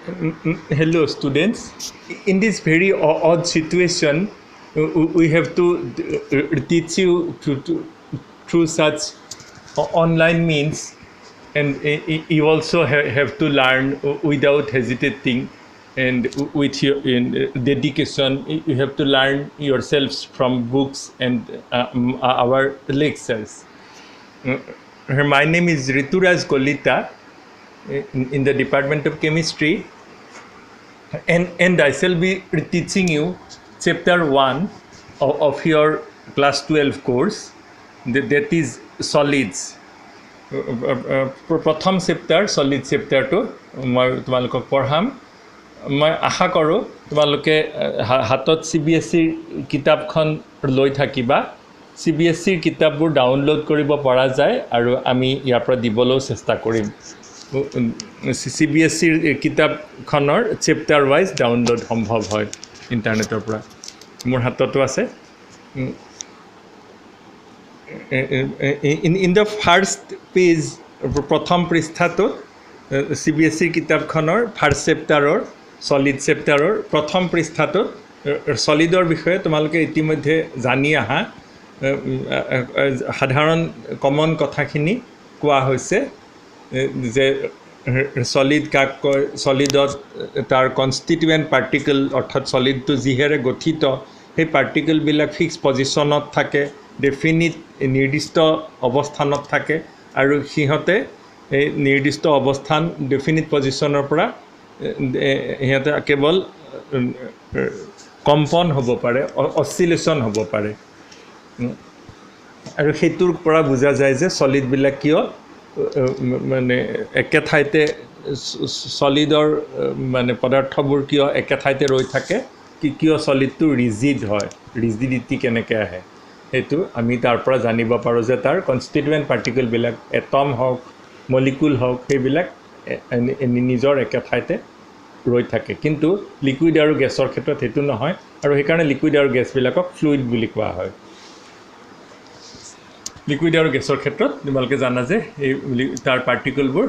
Hello, students. In this very odd situation, we have to teach you through such online means, and you also have to learn without hesitating and with your dedication. You have to learn yourselves from books and our lectures. My name is Rituraj Kolita in the Department of Chemistry. And I shall be teaching you chapter 1 of your class 12 course, that is solids. Pratham chapter, solid chapter to মই তোমালোকক পঢ়াম। মই আশা কৰোঁ তোমালোকে হাতত CBSE কিতাপখন লৈ থাকিবা। CBSE কিতাপবোৰ ডাউনলোড কৰিব পৰা যায় আৰু আমি ইয়াৰ পৰা দিবলৈও চেষ্টা কৰিম। CBSE কিতাপখনৰ চেপ্টাৰ ৱাইজ ডাউনলোড সম্ভৱ হয় ইণ্টাৰনেটৰ পৰা। মোৰ হাততো আছে। ইন দ্য ফাৰ্ষ্ট পেজ, প্ৰথম পৃষ্ঠাটোত CBSE কিতাপখনৰ ফাৰ্ষ্ট চেপ্টাৰৰ চলিড চেপ্টাৰৰ প্ৰথম পৃষ্ঠাটোত চলিডৰ বিষয়ে তোমালোকে ইতিমধ্যে জানি আহা সাধাৰণ কমন কথাখিনি কোৱা হৈছে যে সলিড কাক কয়, সলিডত তাৰ কনষ্টিটুৱেণ্ট পাৰ্টিকল অৰ্থাৎ সলিডটো যিহেৰে গঠিত সেই পাৰ্টিকলবিলাক ফিক্স পজিশ্যনত থাকে, ডেফিনিট নিৰ্দিষ্ট অৱস্থানত থাকে আৰু সিহঁতে এই নিৰ্দিষ্ট অৱস্থান ডেফিনিট পজিশ্যনৰ পৰা সিহঁতে কেৱল কম্পন হ'ব পাৰে, অচিলেশ্যন হ'ব পাৰে আৰু সেইটোৰ পৰা বুজা যায় যে সলিডবিলাক কিয় মানে একে ঠাইতে সলিডৰ মানে পদাৰ্থবোৰ কিয় একে ঠাইতে ৰৈ থাকে, কিয় সলিডটো ৰিজিড হয়, ৰিজিডিটি কেনেকৈ আহে সেইটো আমি তাৰ পৰা জানিব পাৰোঁ যে তাৰ কনষ্টিটুৱেণ্ট পাৰ্টিকলবিলাক এটম হওক মলিকুল হওক সেইবিলাক নিজৰ একে ঠাইতে ৰৈ থাকে। কিন্তু লিকুইড আৰু গেছৰ ক্ষেত্ৰত সেইটো নহয় আৰু সেইকাৰণে লিকুইড আৰু গেছবিলাকক ফ্লুইড বুলি কোৱা হয়। লিকুইড আৰু গেছৰ ক্ষেত্ৰত তোমালোকে জানা যে এই তাৰ পাৰ্টিকলবোৰ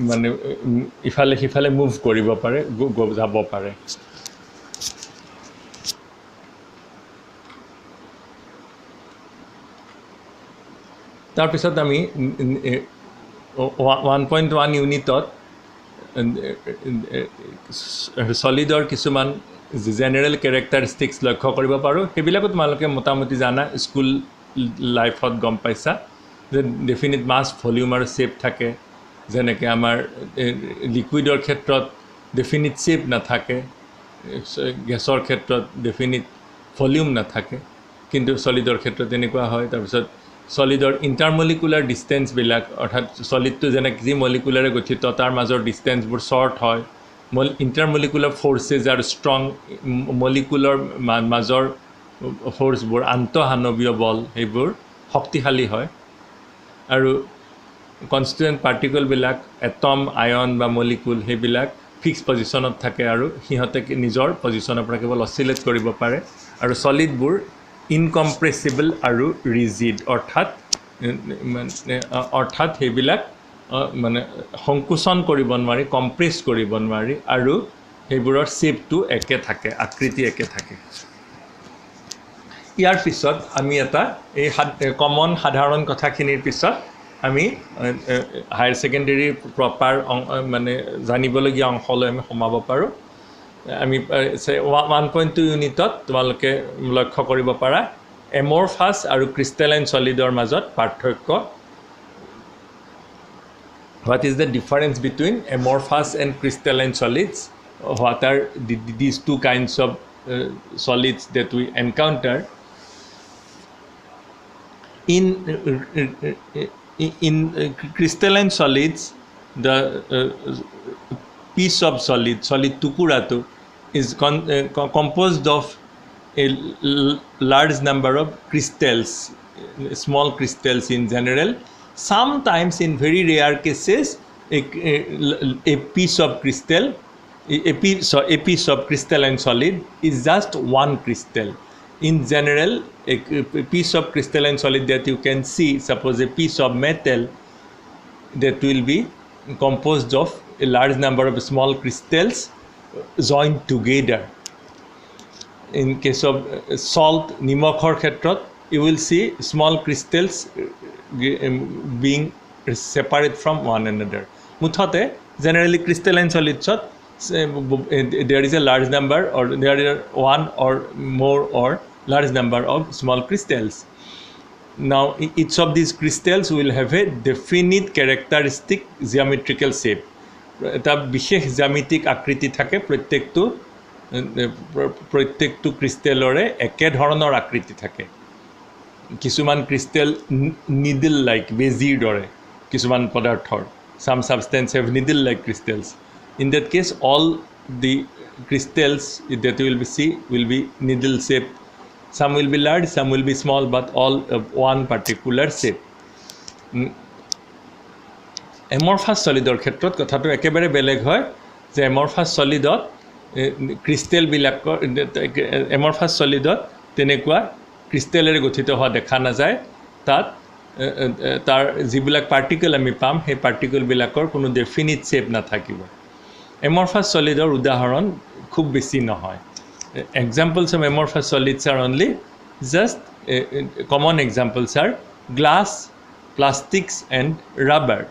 মানে ইফালে সিফালে মুভ কৰিব পাৰে, যাব পাৰে। তাৰপিছত আমি 1.1 ইউনিটত সলিডৰ কিছুমান জেনেৰেল কেৰেক্টাৰিষ্টিক্স লক্ষ্য কৰিব পাৰোঁ। সেইবিলাকো তোমালোকে মোটামুটি জানা, স্কুল লাইফত গম পাইছা যে ডেফিনিট মাছ, ভলিউম আৰু শ্বেপ থাকে। যেনেকৈ আমাৰ লিকুইডৰ ক্ষেত্ৰত ডেফিনিট শ্বেপ নাথাকে, গেছৰ ক্ষেত্ৰত ডেফিনিট ভলিউম নাথাকে, কিন্তু সলিডৰ ক্ষেত্ৰত তেনেকুৱা হয়। তাৰপিছত সলিডৰ ইণ্টাৰমলিকুলাৰ ডিষ্টেঞ্চবিলাক অৰ্থাৎ সলিডটো যেনেকৈ যি মলিকুলাৰে গঠিত তাৰ মাজৰ ডিষ্টেঞ্চবোৰ শ্বৰ্ট হয়, ইণ্টাৰমলিকুলাৰ ফ'ৰ্চেছ আৰু ষ্ট্ৰং মলিকুলৰ মাজৰ ফ'ৰ্চবোৰ আন্তঃআণৱীয় বল সেইবোৰ শক্তিশালী হয় আৰু কনষ্টিটুৱেণ্ট পাৰ্টিকলবিলাক এটম, আয়ন বা মলিকুল সেইবিলাক ফিক্স পজিশ্যনত থাকে আৰু সিহঁতে নিজৰ পজিশ্যনৰ পৰা কেৱল অচিলেট কৰিব পাৰে। আৰু সলিডবোৰ ইনকম্প্ৰেছিবল আৰু ৰিজিড অৰ্থাৎ সেইবিলাক মানে সংকোচন কৰিব নোৱাৰি, কম্প্ৰেছ কৰিব নোৱাৰি আৰু সেইবোৰৰ শ্বেপটো একে থাকে, আকৃতি একে থাকে। ইয়াৰ পিছত আমি এটা এই কমন সাধাৰণ কথাখিনিৰ পিছত আমি হায়াৰ ছেকেণ্ডেৰীৰ প্ৰপাৰ মানে জানিবলগীয়া অংশলৈ আমি সোমাব পাৰোঁ। আমি 1.2 ইউনিটত তোমালোকে লক্ষ্য কৰিব পাৰা এমৰফাছ আৰু ক্ৰিষ্টেলাইন সলিডৰ মাজত পাৰ্থক্য। What is the difference between amorphous and crystalline solids? What are these two kinds of solids that we encounter? In crystalline solids, the piece of solid tukuratu is composed of a large number of crystals, small crystals in general. Sometimes in very rare cases a piece of crystal, a piece of crystalline solid is just one crystal. In general, a piece of crystalline solid that you can see, suppose a piece of metal that will be composed of a large number of small crystals joined together. In case of salt, nimokhor khetrot, you will see small crystals being separate from one another. Muthote, generally crystalline solids, there is a large number, or there are one or more or large number of small crystals. Now, each of these crystals will have a definite characteristic geometrical shape. এটা বিশেষ জ্যামিতিক আকৃতি থাকে প্ৰত্যেকটো ক্ৰিষ্টেলৰে একে ধৰণৰ আকৃতি থাকে কিছুমান ক্ৰিষ্টেল নিডল লাইক বেজিৰ দৰে কিছুমান পদাৰ্থৰ some substance have needle like crystals. In that case, all the crystals that you will see will be needle shaped. Some will be large, some will be small, but all of one particular shape. Amorphous solidৰ ক্ষেত্ৰত কথাটো একেবাৰে বেলেগ হয় যে amorphous solidত crystal বিলাকৰ amorphous solidত তেনেকুৱা ক্ৰিষ্টেলেৰে গঠিত হোৱা দেখা নাযায় তাত তাৰ যিবিলাক পাৰ্টিকল আমি পাম সেই পাৰ্টিকলবিলাকৰ কোনো ডেফিনিট শ্বেপ নাথাকিব amorphous solidৰ উদাহৰণ খুব বেছি নহয় examples of amorphous solids are only just common examples are glass, plastics and rubber.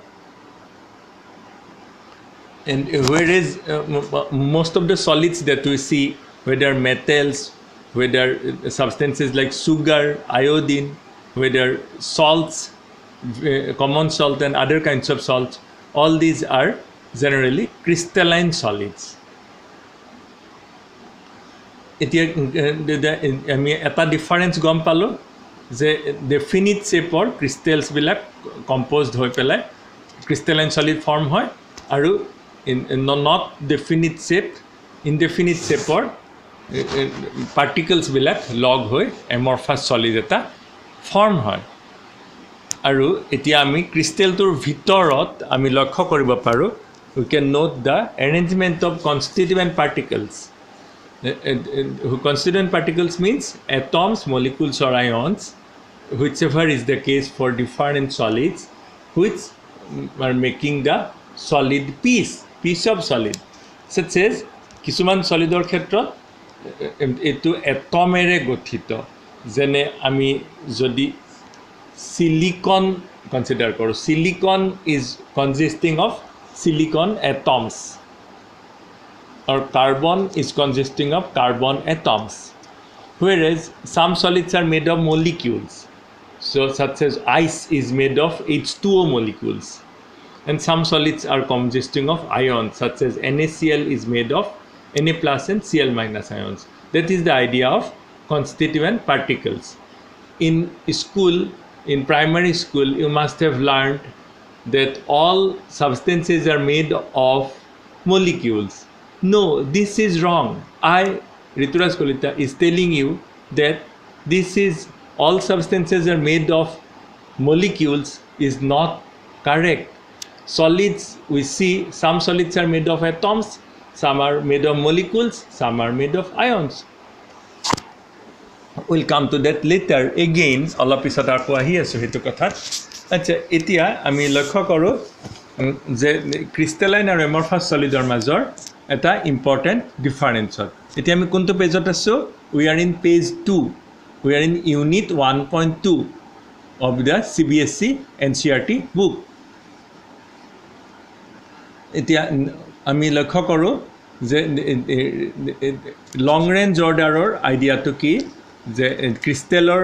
And whereas most of the solids that we see, whether metals, whether substances like sugar, iodine, whether salts, common salt and other kinds of salts, all these are generally crystalline solids. এতিয়া আমি এটা difference গম পালোঁ যে definite শ্বেপৰ ক্ৰিষ্টেলছবিলাক composed হৈ পেলাই crystalline solid form হয় আৰু নট ডেফিনিট শ্বেপ ইনডেফিনিট শ্বেপৰ পাৰ্টিকলছবিলাক লগ হৈ এমৰফাছ চলিড এটা ফৰ্ম হয় আৰু এতিয়া আমি ক্ৰিষ্টেলটোৰ ভিতৰত আমি লক্ষ্য কৰিব পাৰোঁ we can note the arrangement of constituent particles Constituent particles means atoms, molecules or ions, whichever is the case for different solids, which are making the solid piece of solid. Such as কিছুমান solidৰ ক্ষেত্ৰত এইটো এটমেৰে গঠিত যেনে আমি যদি silicon consider কৰোঁ silicon is consisting of silicon atoms. Or carbon is consisting of carbon atoms, whereas some solids are made of molecules. So such as ice is made of H2O molecules. And some solids are consisting of ions, such as NaCl is made of Na plus and Cl minus ions. That is the idea of constituent particles. In school, in primary school, you must have learned that all substances are made of molecules. No, this is wrong. Rituraj Kolita, is telling you that this is all substances are made of molecules is not correct. Solids, we see some solids are made of atoms, some are made of molecules, some are made of ions. We'll come to that later again. Alop pisot ako ahi aso hetu kotha. Acha etia ami lokho koro je crystalline and amorphous solidor major এটা important difference হয় এতিয়া আমি কোনটো পেজত আছোঁ we are in page 2 we are in unit 1.2 of the CBSE NCERT book এতিয়া আমি লক্ষ্য কৰোঁ যে লং ৰেঞ্জ অৰ্ডাৰৰ আইডিয়াটো কি যে ক্ৰিষ্টেলৰ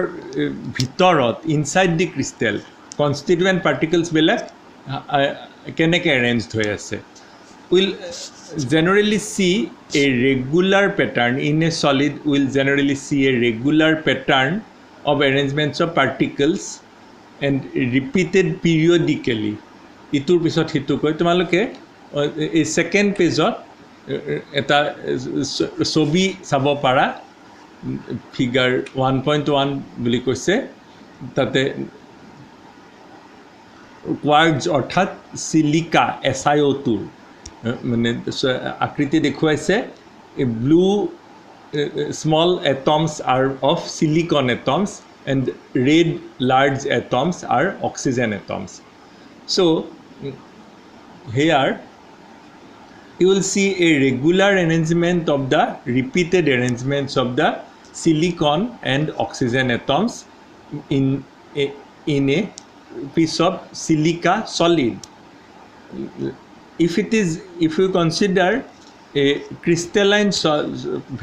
ভিতৰত ইনচাইড দি ক্ৰিষ্টেল কনষ্টিটুৱেণ্ট পাৰ্টিকলছবিলাক কেনেকৈ এৰেঞ্জড হৈ আছে will generally see a regular pattern in a solid will generally see a regular pattern of arrangements of particles and repeated periodically itur pisot hitu koi tumaloke a second page eta sobi sabo para figure 1.1 buli koise tate quartz orthat silica SiO2 মানে আকৃতি দেখুৱাইছে blue small atoms are of silicon atoms and red large atoms are oxygen atoms. So here you will see a regular arrangement of the repeated arrangements of the silicon and oxygen atoms in a piece of silica solid. If you consider a crystalline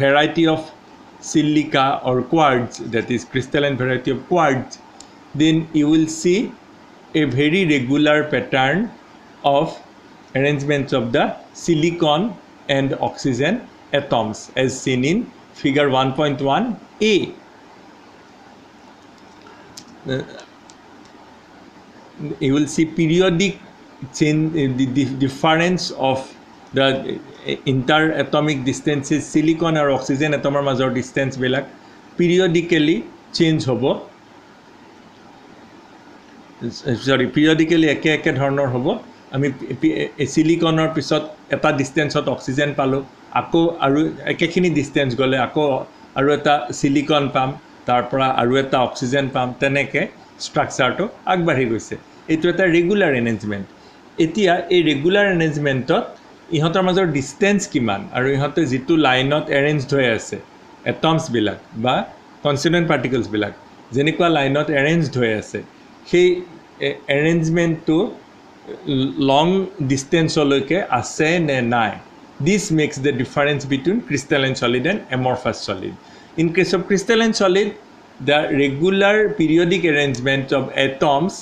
variety of silica or quartz, that is crystalline variety of quartz, then you will see a very regular pattern of arrangements of the silicon and oxygen atoms as seen in figure 1.1a. You will see periodic change, the difference of the interatomic distances silicon or oxygen atomor major distance bilak periodically change hobo, periodically একে ধৰণৰ হ'ব। আমি সিলিকনৰ পিছত এটা ডিষ্টেন্সত oxygen পালোঁ, আকৌ আৰু একেখিনি ডিষ্টেন্স গ'লে আকৌ আৰু এটা সিলিকন পাম, তাৰ পৰা আৰু এটা অক্সিজেন পাম, তেনেকৈ ষ্ট্ৰাকচাৰটো আগবাঢ়ি গৈছে। এইটো এটা ৰেগুলাৰ এৰেঞ্জমেণ্ট। এতিয়া এই ৰেগুলাৰ এৰেঞ্জমেণ্টত ইহঁতৰ মাজৰ ডিষ্টেন্স কিমান আৰু ইহঁতে যিটো লাইনত এৰেঞ্জড হৈ আছে এটমছবিলাক বা কনষ্টিটুৱেণ্ট পাৰ্টিকলছবিলাক যেনেকুৱা লাইনত এৰেঞ্জড হৈ আছে, সেই এৰেঞ্জমেণ্টটো লং ডিষ্টেন্সলৈকে আছে নে নাই, this makes the difference between crystalline solid and amorphous solid. In case of crystalline solid, the regular periodic arrangement of atoms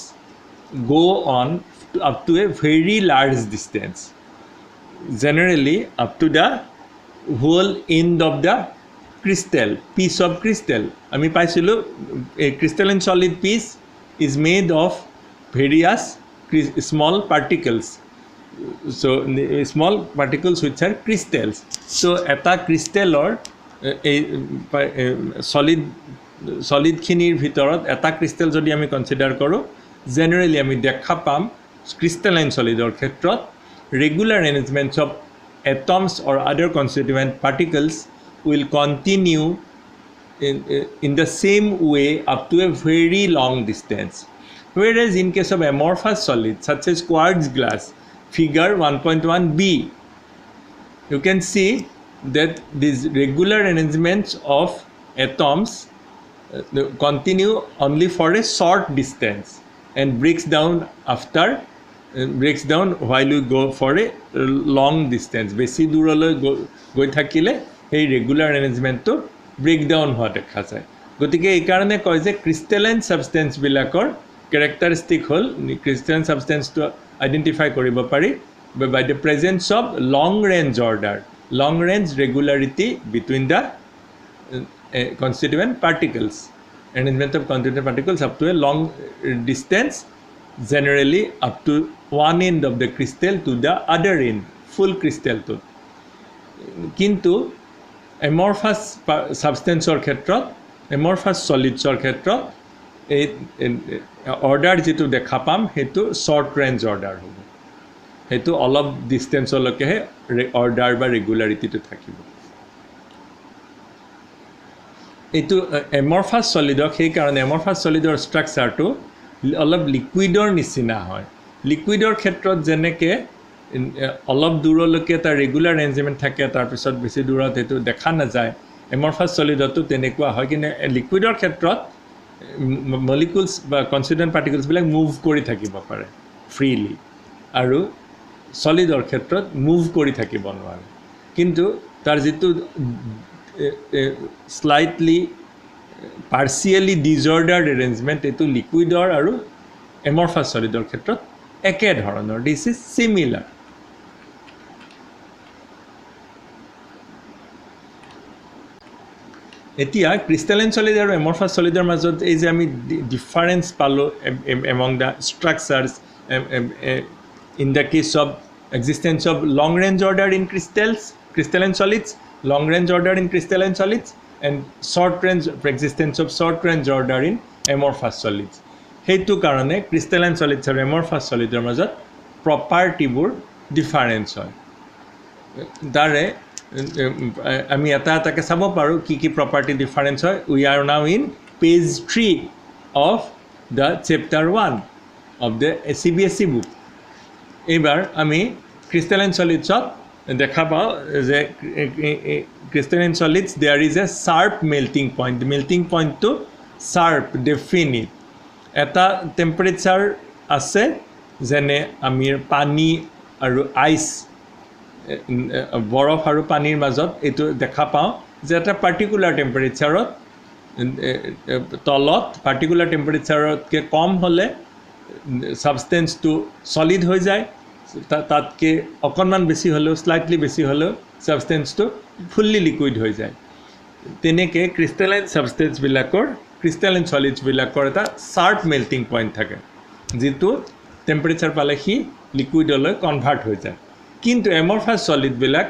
go on up to a very large distance, generally up to the whole end of the crystal, piece of crystal. Ami paisilu a crystalline solid piece is made of various small particles, so small particles which are crystals. So eta crystal or solid khinir bhitorot eta crystal jodi ami consider koru, generally আমি দেখা পাম crystalline solidৰ ক্ষেত্ৰত regular arrangements of atoms or other constituent particles will continue in the same way up to a very long distance, whereas in case of amorphous solids such as quartz glass, figure 1.1b, you can see that these regular arrangements of atoms continue only for a short distance and breaks down while we go for a long distance. বেছি দূৰলৈ গৈ থাকিলে এই regular এৰেঞ্জমেণ্টটো brake down হোৱা দেখা যায়। গতিকে এইকাৰণে কয় যে ক্ৰিষ্টেলাইন ছাবষ্টেন্সবিলাকৰ কেৰেক্টাৰিষ্টিক হ'ল ক্ৰিষ্টেলাইন ছাবষ্টেন্সটো আইডেণ্টিফাই কৰিব পাৰি by the presence of long range order, long range regularity between the constituent particles, arrangement of constituent particles up to a long distance, generally up to one end of the crystal to the other end, full crystal to. Kintu amorphous substanceor ক্ষেত্ৰত, amorphous solidsor ক্ষেত্ৰত এই order যেটো দেখা পাম হেতু short range order হ'ব, হেতু অলপ ডিষ্টেন্সলৈকেহে অৰ্ডাৰ বা ৰেগুলাৰিটিটো থাকিব। এইটো এমৰফাছ সলিডক সেইকাৰণে এমৰফাছ সলিডৰ ষ্ট্ৰাকচাৰটো অলপ লিকুইডৰ নিচিনা হয়। লিকুইডৰ ক্ষেত্ৰত যেনেকৈ অলপ দূৰলৈকে এটা ৰেগুলাৰ এৰেঞ্জমেণ্ট থাকে, তাৰপিছত বেছি দূৰত সেইটো দেখা নাযায়, এমৰফাছ সলিডতো তেনেকুৱা হয়। কিন্তু লিকুইডৰ ক্ষেত্ৰত মলিকুলছ বা কনষ্টিটুৱেণ্ট পাৰ্টিকলছবিলাক মুভ কৰি থাকিব পাৰে ফ্ৰীলি, আৰু সলিডৰ ক্ষেত্ৰত মুভ কৰি থাকিব নোৱাৰে। কিন্তু তাৰ যিটো slightly partially disordered arrangement, এইটো লিকুইডৰ আৰু এমৰফাছ সলিডৰ ক্ষেত্ৰত একে ধৰণৰ, দিছ ইজ চিমিলাৰ। এতিয়া ক্ৰিষ্টেলাইন সলিড আৰু এমৰফাছ সলিডৰ মাজত এই যে আমি ডিফাৰেঞ্চ পালোঁ among the structures in the case of existence of long range order in crystalline solids, long range order in crystalline solids, and short range existence of short range order in amorphous solids. Heitu karone crystalline solids and amorphous solids er majot property bur difference hoy. Dare ami eta ke sabo paru ki property difference hoy. We are now in page 3 of the chapter 1 of the CBSE book. Ebar ami crystalline solids of দেখা পাওঁ যে crystalline solids there is a sharp melting point. The melting point to sharp definite এটা temperature আছে যেনে আমি পানী আৰু ice বৰফ আৰু পানীৰ মাজত এইটো দেখা পাওঁ যে এটা পাৰ্টিকুলাৰ টেম্পাৰেচাৰত তলত পাৰ্টিকুলাৰ টেম্পাৰেচাৰতকৈ কম হ'লে সাবষ্টেন্সটো সলিড হৈ যায় তাতকৈ অকণমান বেছি হ'লেও স্লাইটলি বেছি হ'লেও সাবষ্টেন্সটো ফুল্লি লিকুইড হৈ যায় তেনেকৈ ক্ৰিষ্টেলাইন সাবষ্টেন্সবিলাকৰ ক্ৰিষ্টেলাইন সলিডছবিলাকৰ এটা শাৰ্প মেল্টিং পইণ্ট থাকে যিটো টেম্পাৰেচাৰ পালে সি লিকুইডলৈ কনভাৰ্ট হৈ যায় কিন্তু এমৰফাছ সলিডবিলাক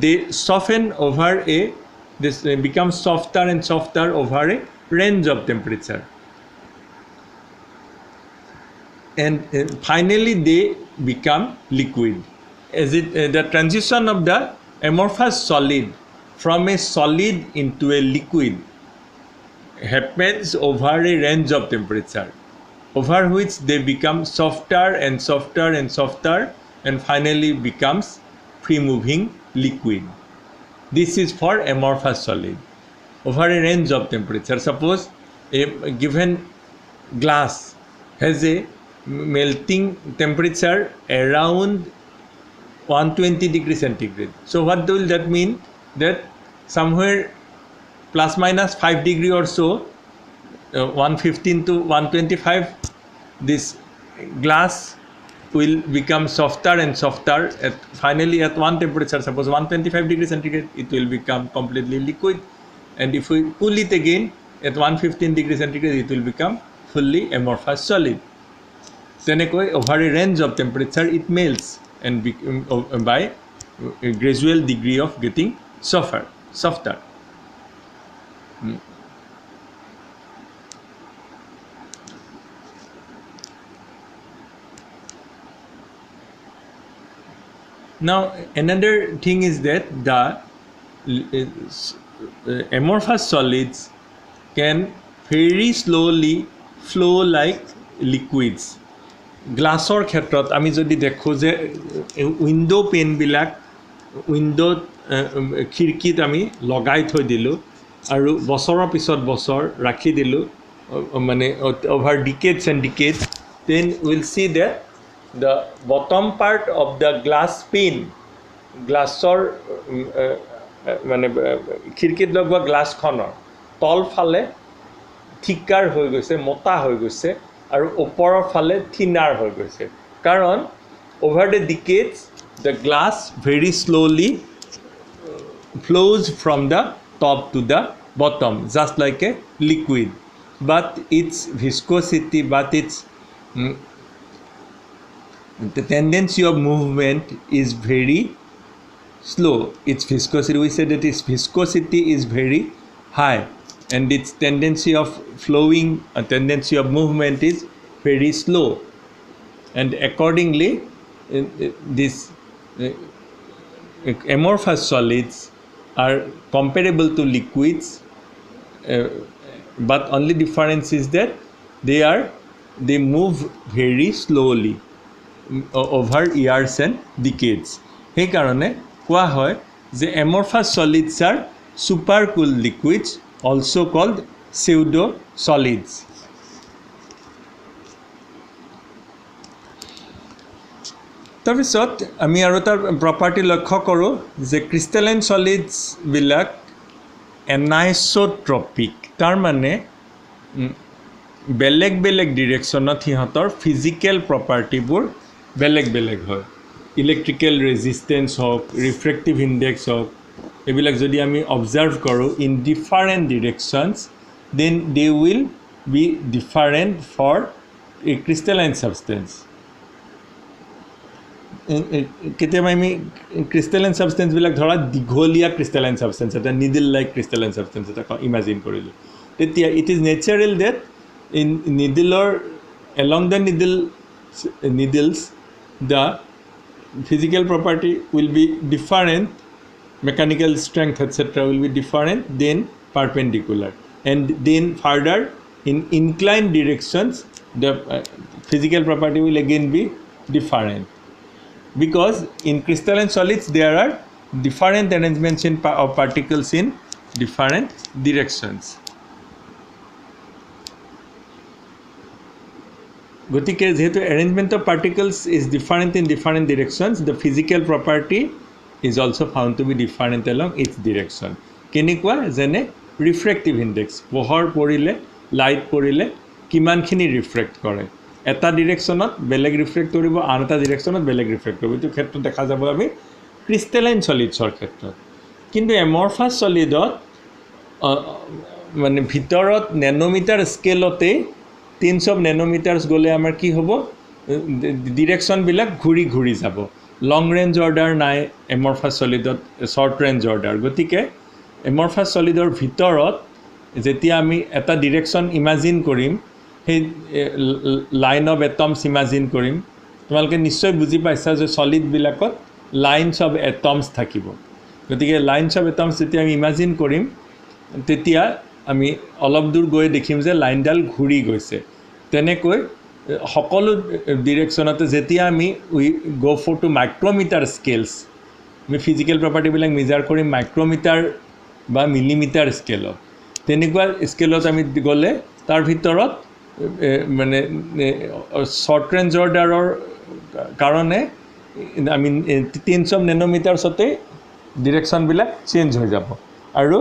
দে সফেন over this becomes softer and softer over a range of temperature and finally they become liquid as the transition of the amorphous solid from a solid into a liquid happens over a range of temperature over which they become softer and softer and softer and finally becomes free moving liquid. This is for amorphous solid over a range of temperature. Suppose a given glass has a melting temperature around 120 degrees centigrade. So what will that mean? That somewhere plus minus 5 degree or so, 115 to 125, this glass will become softer and softer finally at one temperature, suppose 125 degrees centigrade, it will become completely liquid and if we cool it again at 115 degrees centigrade it will become fully amorphous solid. Tenekoi over a range of temperature it melts and by a gradual degree of getting softer. Now another thing is that the amorphous solids can very slowly flow like liquids. Glassor ক্ষেত্ৰত আমি যদি দেখো যে window PAN বিলাক window খিৰকিত আমি লগাই থৈ দিলো আৰু বছৰৰ পিছত বছৰ ৰাখি দিলো মানে over decades and decades then we'll see that the bottom part of the glass pane glassor মানে খিৰকিত লগোৱা গ্লাছখনৰ তল ফালে থিকাৰ হৈ গৈছে মোটা হৈ গৈছে আৰু ওপৰৰ ফালে থিনাৰ হৈ গৈছে কাৰণ over the decades the glass very slowly flows from the top to the bottom just like a liquid but its viscosity but its the tendency of movement is very slow. Its viscosity, we said that its viscosity is very high and its tendency of flowing, a tendency of movement is very slow and accordingly this amorphous solids are comparable to liquids but only difference is that they move very slowly over years and decades. সেই কাৰণে কোৱা হয় যে amorphous solids are supercooled liquids also called pseudo solids. তাৰপিছত আমি আৰু তাৰ property লক্ষ্য কৰোঁ যে ক্ৰিষ্টেলাইন সলিডছবিলাক এনাইচোট্ৰপিক তাৰ মানে বেলেগ বেলেগ ডিৰেকশ্যনত সিহঁতৰ ফিজিকেল প্ৰপাৰ্টিবোৰ বেলেগ বেলেগ হয় ইলেক্ট্ৰিকেল ৰেজিষ্টেঞ্চ হওক ৰিফ্ৰেক্টিভ ইণ্ডেক্স হওক এইবিলাক যদি আমি অবজাৰ্ভ কৰোঁ in different directions then they will be different for a crystalline substance কেতিয়াবা আমি ক্ৰিষ্টেলাইন ছাবষ্টেঞ্চবিলাক ধৰা দীঘলীয়া ক্ৰিষ্টেলাইন ছাবষ্টেঞ্চ এটা নিডল লাইক ক্ৰিষ্টেলাইন ছাবষ্টেঞ্চ এটা ইমাজিন কৰিলোঁ তেতিয়া it is natural that in নিডলৰ along the needles the physical property will be different mechanical strength etc will be different than perpendicular and then further in inclined directions the physical property will again be different because in crystalline solids there are different arrangements of particles in different directions. গতিকে যেহেতু arrangement of particles is different in different directions, the physical property is also found to be different along its direction. কেনেকুৱা যেনে refractive index, পোহৰ পৰিলে light পৰিলে কিমানখিনি reflect কৰে, এটা ডিৰেকশ্যনত বেলেগ ৰিফ্ৰেক্ট কৰিব, আন এটা ডিৰেকশ্যনত বেলেগ ৰিফ্ৰেক্ট কৰিব। এইটো ক্ষেত্ৰত দেখা যাব আমি ক্ৰিষ্টেলাইন চলিডছৰ ক্ষেত্ৰত। কিন্তু এমৰফাছ চলিডত মানে ভিতৰত নেনোমিটাৰ স্কেলতে 300 নেনোমিটাৰ্ছ গ'লে আমাৰ কি হ'ব, ডিৰেকশ্যনবিলাক ঘূৰি ঘূৰি যাব। লং ৰেঞ্জ অৰ্ডাৰ নাই এমৰফাছ চলিডত, শ্বৰ্ট ৰেঞ্জ অৰ্ডাৰ। গতিকে এমৰফাছ চলিডৰ ভিতৰত যেতিয়া আমি এটা ডিৰেকশ্যন ইমাজিন কৰিম, সেই লাইন অফ এটমছ ইমাজিন কৰিম, তোমালোকে নিশ্চয় বুজি পাইছা যে চলিডবিলাকত লাইনছ অফ এটমছ থাকিব। গতিকে লাইনছ অফ এটমছ যেতিয়া আমি ইমাজিন কৰিম, তেতিয়া আমি অলপ দূৰ গৈ দেখিম যে লাইনডাল ঘূৰি গৈছে। তেনেকৈ সকলো ডিৰেকশ্যনতে যেতিয়া আমি উই গ' ফৰ টু মাইক্ৰ'মিটাৰ স্কেলছ, আমি ফিজিকেল প্ৰপাৰ্টিবিলাক মেজাৰ কৰিম মাইক্ৰ'মিটাৰ বা মিলিমিটাৰ স্কেলত। তেনেকুৱা স্কেলত আমি গ'লে তাৰ ভিতৰত মানে শ্বৰ্ট ৰেঞ্জ অৰ্ডাৰৰ কাৰণে আমি 300 নেনোমিটাৰ্ছতে ডিৰেকশ্যনবিলাক চেঞ্জ হৈ যাব। আৰু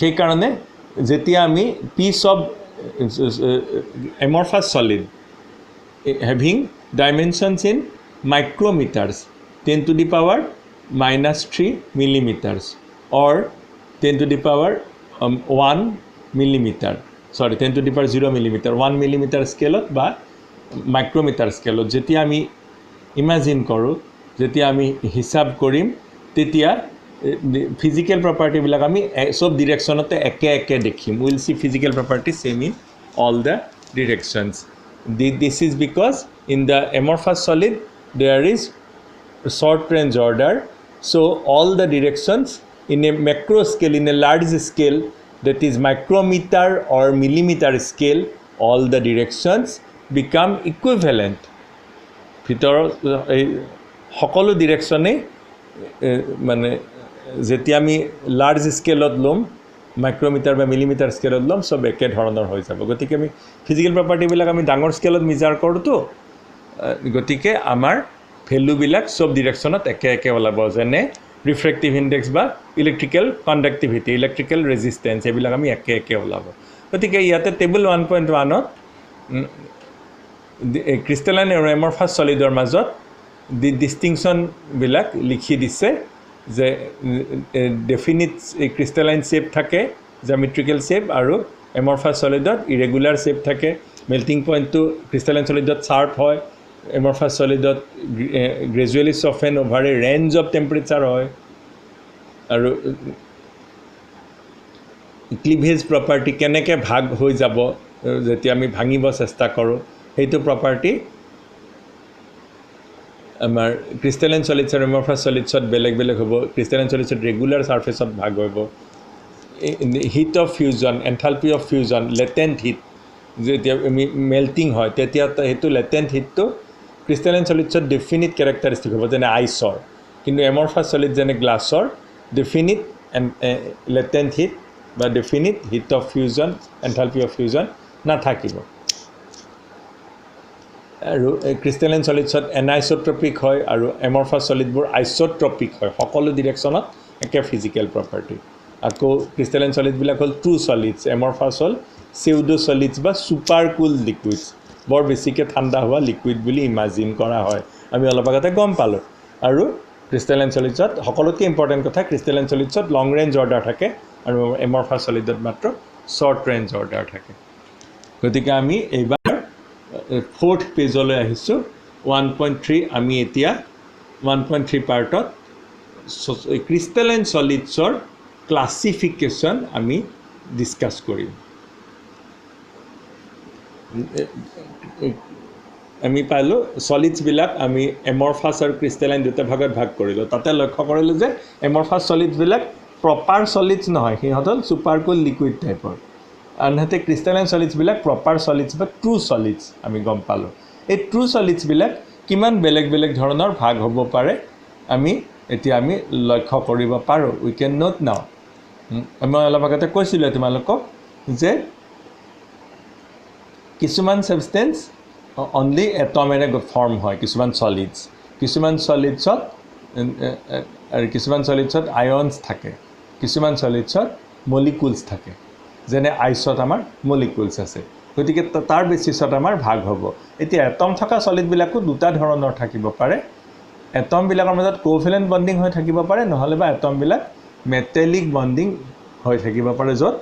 সেইকাৰণে যেতিয়া আমি piece of amorphous solid having dimensions in micrometres 10⁻³ millimeters or 10⁻1 millimeter, sorry 10⁻0 millimeter, 1 millimeter স্কেলত বা মাইক্ৰ'মিটাৰ স্কেলত যেতিয়া আমি ইমাজিন কৰোঁ, যেতিয়া আমি হিচাপ কৰিম, তেতিয়া ফিজিকেল প্ৰপাৰ্টিবিলাক আমি চব ডিৰেকশ্যনতে একে একে দেখিম। Will see physical property same in all the directions. This is because in the amorphous solid there is short range order, so all the directions in a macro scale, in a large scale, that is micrometer or millimeter scale, all the directions become equivalent. ভিতৰত সকলো ডিৰেকশ্যনে মানে যেতিয়া আমি large স্কেলত ল'ম, micrometre বা millimetre স্কেলত ল'ম, চব একে ধৰণৰ হৈ যাব। গতিকে আমি ফিজিকেল প্ৰপাৰ্টিবিলাক আমি ডাঙৰ স্কেলত মেজাৰ কৰোঁতো, গতিকে আমাৰ ভেলুবিলাক চব ডিৰেকশ্যনত একে একে ওলাব। যেনে ৰিফ্ৰেক্টিভ ইণ্ডেক্স বা ইলেক্ট্ৰিকেল কণ্ডাক্টিভিটি, ইলেক্ট্ৰিকেল ৰেজিষ্টেঞ্চ, এইবিলাক আমি একে একে ওলাব। গতিকে ইয়াতে টেবুল 1.1ত ক্ৰিষ্টেলাইন আৰু এমৰফাছ চলিডৰ মাজত ডিষ্টিংশ্যনবিলাক লিখি দিছে যে ডেফিনিট ক্ৰিষ্টেলাইন শ্বেপ থাকে, জামেট্ৰিকেল শ্বেপ, আৰু এমৰফাছ চলিডত ইৰেগুলাৰ শ্বেপ থাকে। মেল্টিং পইণ্টটো ক্ৰিষ্টেলাইন চলিডত চাৰ্প হয়, এমৰফাছ চলিডত gradually soften over a range of temperature হয়। আৰু ক্লিভেজ প্ৰপাৰ্টি কেনেকৈ ভাগ হৈ যাব যেতিয়া আমি ভাঙিব চেষ্টা কৰোঁ, সেইটো প্ৰপাৰ্টি আমাৰ ক্ৰিষ্টেলাইন চলিডছ আৰু এমৰফাছ চলিডছত বেলেগ বেলেগ হ'ব। ক্ৰিষ্টেলাইন চলিডছত ৰেগুলাৰ ছাৰ্ফেচত ভাগ হ'ব। Heat of fusion, enthalpy of fusion, latent heat, যেতিয়া আমি মেল্টিং হয় তেতিয়া সেইটো লেটেণ্ট হিটটো ক্ৰিষ্টেলাইন চলিডছত ডেফিনিট কেৰেক্টাৰিষ্টিক হ'ব, যেনে আইচৰ। কিন্তু এমৰফাছ চলিড যেনে গ্লাছৰ ডেফিনিট লেটেণ্ট হিট বা definite heat of fusion, enthalpy of fusion নাথাকিব। আৰু ক্ৰিষ্টেলাইন চলিডছত এনাইচ'ট্ৰপিক হয় আৰু এমৰফাছ চলিডবোৰ আইচ'ট্ৰপিক হয়। সকলো ডিৰেকশ্যনত একে ফিজিকেল প্ৰপাৰ্টি। আকৌ ক্ৰিষ্টেলাইন চলিডবিলাক হ'ল ট্ৰু চলিডছ, এমৰফাছ হ'ল চিউডো চলিডছ বা ছুপাৰ কুল লিকুইডছ, বৰ বেছিকৈ ঠাণ্ডা হোৱা লিকুইড বুলি ইমাজিন কৰা হয়। আমি অলপ আগতে গম পালোঁ। আৰু ক্ৰিষ্টেলাইন চলিডছত সকলোতকৈ ইম্পৰ্টেণ্ট কথা, ক্ৰিষ্টেলাইন চলিডছত লং ৰেঞ্জ অৰ্ডাৰ থাকে আৰু এমৰফাছ চলিডত মাত্ৰ শ্বৰ্ট ৰেঞ্জ অৰ্ডাৰ থাকে। গতিকে আমি এইবাৰ 4th পেজলৈ আহিছোঁ। 1.3 আমি এতিয়া 1.3 পাৰ্টত ক্ৰিষ্টেলাইন চলিডছৰ ক্লাছিফিকেশ্যন আমি ডিছকাছ কৰিম। আমি পালোঁ চলিডছবিলাক আমি এমৰফাছ আৰু ক্ৰিষ্টেলাইন দুটা ভাগত ভাগ কৰিলোঁ। তাতে লক্ষ্য কৰিলোঁ যে এমৰফাছ চলিডছবিলাক প্ৰপাৰ চলিডছ নহয়, সিহঁত হ'ল ছুপাৰকুল লিকুইড টাইপৰ। আনহাতে ক্ৰিষ্টেলাইন চলিডছবিলাক প্ৰপাৰ চলিডছ বা ট্ৰু চলিডছ আমি গম পালোঁ। এই ট্ৰু চলিডছবিলাক কিমান বেলেগ বেলেগ ধৰণৰ ভাগ হ'ব পাৰে আমি এতিয়া আমি লক্ষ্য কৰিব পাৰোঁ উই কেন নোট নাও মই অলপ আগতে কৈছিলোঁ তোমালোকক যে কিছুমান সাবষ্টেন্স অনলি এটমেৰে ফৰ্ম হয় কিছুমান সলিডছ কিছুমান সলিডছত আৰু কিছুমান সলিডছত আয়নছ থাকে কিছুমান সলিডছত মলিকুলছ থাকে যেনে আইছত আমাৰ মলিকুলছ আছে গতিকে তাৰ বেচিছত আমাৰ ভাগ হ'ব এতিয়া এটম থকা সলিডবিলাকো দুটা ধৰণৰ থাকিব পাৰে এটমবিলাকৰ মাজত কোভেলেন্ট বন্ডিং হৈ থাকিব পাৰে নহলে বা এটমবিলাক মেটেলিক বন্ডিং হৈ থাকিব পাৰে য'ত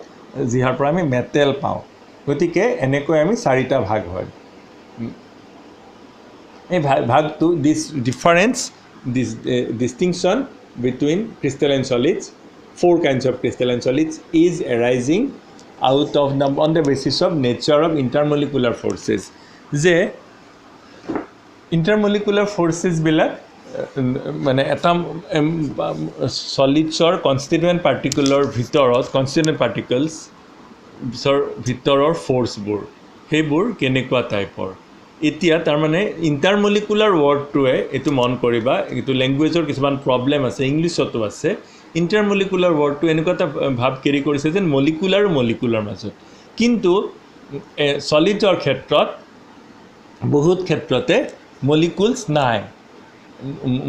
যিহাৰ পৰা আমি মেটেল পাওঁ গতিকে এনেকৈ আমি চাৰিটা ভাগ হয় এই ভাগটো this difference this distinction between crystalline solids four kinds of crystalline solids is arising out of on the basis of nature of intermolecular forces যে intermolecular forces বিলাক মানে এটা সলিডছৰ কনষ্টিটুৱেণ্ট পাৰ্টিকুলৰ ভিতৰত কনষ্টিটুৱেণ্ট পাৰ্টিকলছৰ ভিতৰৰ ফ'ৰ্চবোৰ সেইবোৰ কেনেকুৱা টাইপৰ এতিয়া তাৰমানে ইণ্টাৰমলিকুলাৰ ৱৰ্ডটোৱে এইটো মন কৰিবা এইটো লেংগুৱেজৰ কিছুমান প্ৰব্লেম আছে ইংলিছতো আছে ইণ্টাৰমলিকুলাৰ ৱৰ্ডটো এনেকুৱা এটা ভাৱ কেৰি কৰিছে যেন মলিকুলাৰ আৰু মলিকুলাৰ মাজত কিন্তু সলিডৰ ক্ষেত্ৰত বহুত ক্ষেত্ৰতে মলিকুলছ নাই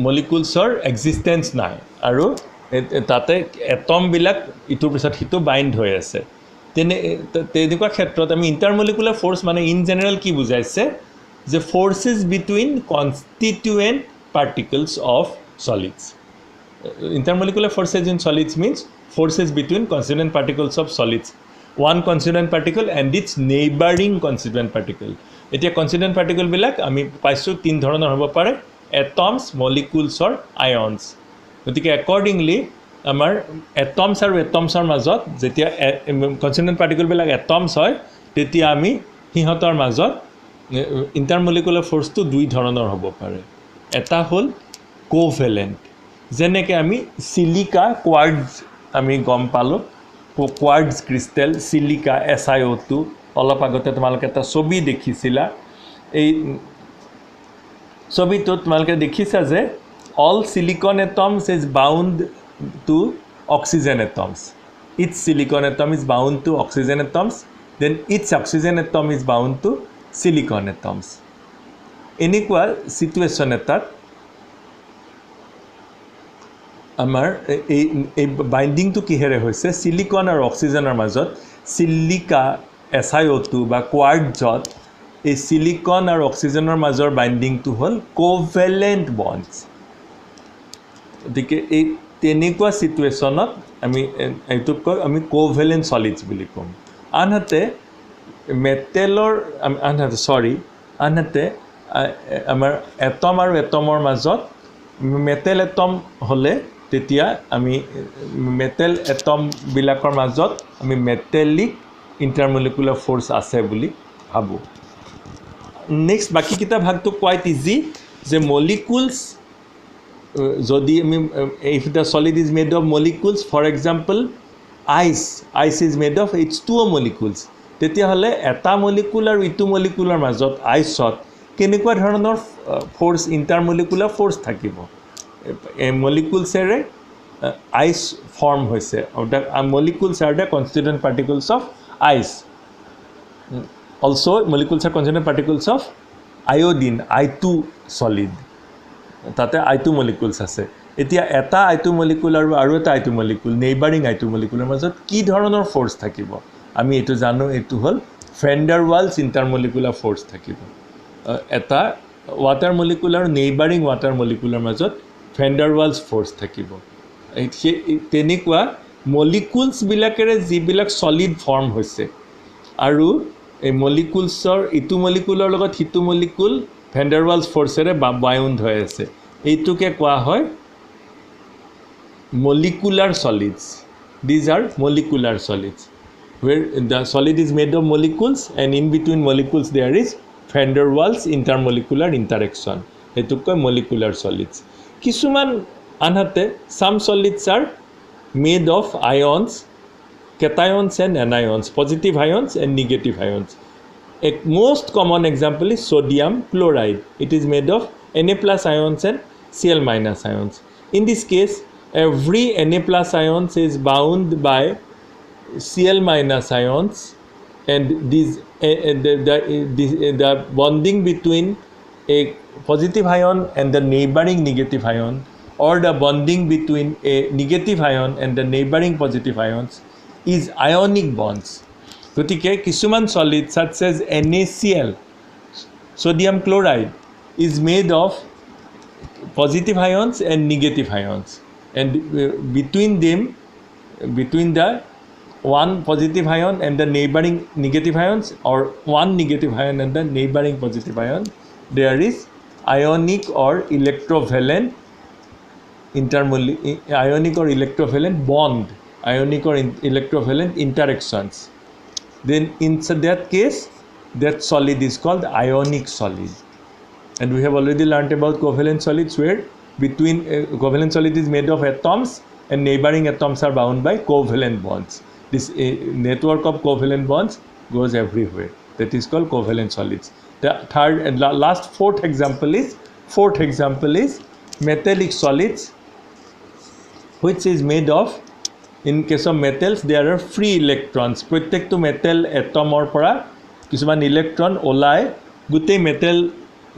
মলিকুলছৰ এক্সিষ্টেন্স নাই আৰু তাতে এটমবিলাক ইটোৰ পিছত সিটো বাইণ্ড হৈ আছে তেনেকুৱা ক্ষেত্ৰত আমি ইণ্টাৰমলিকুলাৰ ফ'ৰ্চ মানে ইন জেনেৰেল কি বুজাইছে যে forces between constituent particles of solids intermolecular forces in solids means forces between constituent particles of solids one constituent particle and its neighboring constituent particle etia constituent particle bilak ami paisu tin dhoroner hobo pare atoms molecules or ions gotike accordingly amar atoms aru atoms ar majot jetia constituent particle bilak atoms hoy tetia ami hihotor majot intermolecular force to dui dhoroner hobo pare eta hol covalent যেনেকৈ আমি silica quartz আমি গম পালোঁ quartz crystal silica SiO2 অলপ আগতে তোমালোকে এটা ছবি দেখিছিলা এই ছবিটোত তোমালোকে দেখিছা যে all silicon atoms is bound to oxygen atoms each silicon atom is bound to oxygen atoms then each oxygen atom is bound to silicon atoms এনেকুৱা সিটুৱেশ্যন এটাত আমাৰ এই বাইণ্ডিংটো কিহেৰে হৈছে সিলিকন আৰু অক্সিজেনৰ মাজত সিলিকা SiO2 বা কোৱাৰ্টজত এই সিলিকন আৰু অক্সিজেনৰ মাজৰ বাইণ্ডিংটো হ'ল কোভেলেণ্ট বণ্ডছ গতিকে এই তেনেকুৱা সিটুৱেশ্যনত আমি এইটোক কয় আমি কোভেলেণ্ট সলিডছ বুলি ক'ম আনহাতে মেটেলৰ আনহাতে আমাৰ এটম আৰু এটমৰ মাজত মেটেল এটম হ'লে তেতিয়া আমি মেটেল এটম বিলাকৰ মাজত আমি মেটেলিক ইণ্টাৰমলিকুলাৰ ফ'ৰ্চ আছে বুলি ভাবোঁ নেক্সট বাকি কিটা ভাগটো কোৱাইট ইজি যে মলিকুলছ যদি আমি if the solid is made of molecules for example ice is made of H2O molecules তেতিয়াহ'লে এটা মলিকুল আৰু ইটো মলিকুলৰ মাজত আইচত কেনেকুৱা ধৰণৰ ফ'ৰ্চ ইণ্টাৰমলিকুলাৰ ফ'ৰ্চ থাকিব মলিকুলছেৰে আইচ ফৰ্ম হৈছে molecules are the constituent particles of ice also' molecules are constituent particles of iodine I2 solid তাতে I2 মলিকুলছ আছে এতিয়া এটা I2 মলিকুল আৰু এটা I2 মলিকুল নেইবাৰিং I2 মলিকুলৰ মাজত কি ধৰণৰ ফ'ৰ্চ থাকিব আমি এইটো জানো এইটো হ'ল ফেণ্ডাৰ ৱালছ ইণ্টাৰমলিকুলাৰ ফ'ৰ্চ থাকিব এটা ৱাটাৰ মলিকুল আৰু নেইবাৰিং ৱাটাৰ মলিকুলৰ মাজত ফেণ্ডাৰ ৱালছ ফ'ৰ্চ থাকিব তেনেকুৱা মলিকুলছবিলাকেৰে যিবিলাক সলিড ফৰ্ম হৈছে আৰু এই মলিকুলছৰ ইটো মলিকুলৰ লগত সিটো মলিকুল ফেণ্ডাৰ ৱালছ ফ'ৰ্চেৰে বাউণ্ড হৈ আছে এইটোকে কোৱা হয় molecular solids these are molecular solids where the solid is made of molecules and in between molecules there is van der Waals intermolecular interaction etuk koy molecular solids kisuman anhate some solids are made of ions cations and anions positive ions and negative ions a most common example is sodium chloride it is made of Na plus ions and Cl minus ions. In this case, every Na plus ions is bound by Cl minus ions, and the bonding between a positive ion and the neighboring negative ion, or the bonding between a negative ion and the neighboring positive ions is ionic bonds. গতিকে কিছুমান solid such as NaCl, sodium chloride, is made of positive ions and negative ions, and between them, between the one positive ion and the neighboring negative ions, or one negative ion and the neighboring positive ion, there is ionic or electrovalent ionic or electrovalent bond, ionic or electrovalent interactions. Then in that case, that solid is called ionic solid. And we have already learnt about covalent solids, where between covalent solid is made of atoms and neighboring atoms are bound by covalent bonds. This network of covalent bonds goes everywhere. That is called covalent solids. The third and last fourth example is metallic solids, which is made of, in case of metals, there are free electrons. প্ৰত্যেকটো metal atomৰ পৰা কিছুমান electron ওলাই গোটেই metal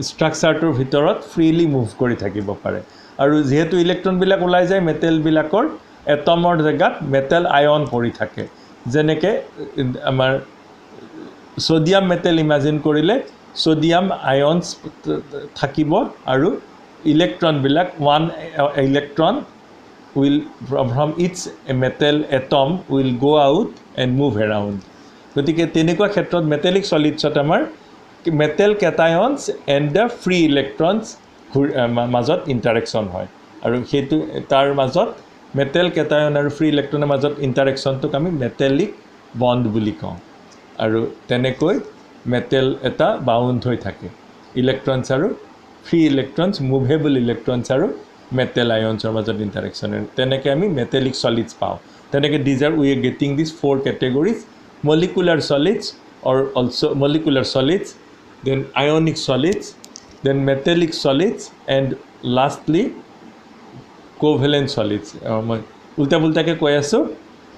structureটোৰ ভিতৰত freely move কৰি থাকিব পাৰে, আৰু যেহেতু ইলেক্ট্ৰনবিলাক ওলাই যায় মেটেলবিলাকৰ এটমৰ জেগাত মেটেল আয়ন পৰি থাকে। যেনেকৈ আমাৰ সোডিয়াম মেটেল ইমাজিন কৰিলে সোডিয়াম আয়নছ থাকিব, আৰু ইলেক্ট্ৰনবিলাক one electron will from each metal atom will go out and move around. গতিকে তেনেকুৱা ক্ষেত্ৰত মেটেলিক সলিডছত আমাৰ metal cations and the free electrons মাজত ইণ্টাৰেকশ্যন হয়, আৰু সেইটো তাৰ মাজত মেটেল কেটায়ন আৰু ফ্ৰী ইলেক্ট্ৰনৰ মাজত ইণ্টাৰেকশ্যনটোক আমি মেটেলিক বণ্ড বুলি কওঁ, আৰু তেনেকৈ মেটেল এটা বাউণ্ড হৈ থাকে ইলেক্ট্ৰনছ আৰু ফ্ৰী ইলেক্ট্ৰনছ, মুভেবল ইলেক্ট্ৰনছ আৰু metal ions মাজত interaction, তেনেকৈ আমি metallic solids পাওঁ। তেনেকৈ these are we are getting these four categories: molecular solids, or also molecular solids, then ionic solids, then metallic solids, and lastly covalent solids. মই উল্টা পুল্টাকৈ কৈ আছোঁ,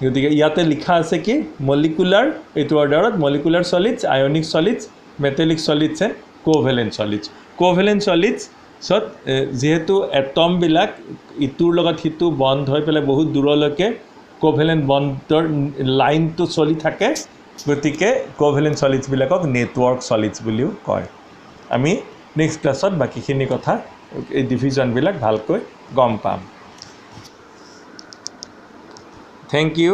গতিকে ইয়াতে লিখা আছে কি molecular, এইটো অৰ্ডাৰত molecular solids, ionic solids, metallic solids and covalent solids. Covalent solids সত যেহেতু এটমবিলাক ইটোৰ লগত সিটো বন্ধ হৈ পেলাই বহুত দূৰলৈকে কোভেলেণ্ট বণ্ডৰ লাইনটো চলি থাকে, গতিকে কোভেলেণ্ট সলিডছবিলাকক নেটৱৰ্ক সলিডছ বুলিও কয়। আমি নেক্সট ক্লাছত বাকীখিনি কথা এই ডিভিজনবিলাক ভালকৈ গম পাম। Thank U.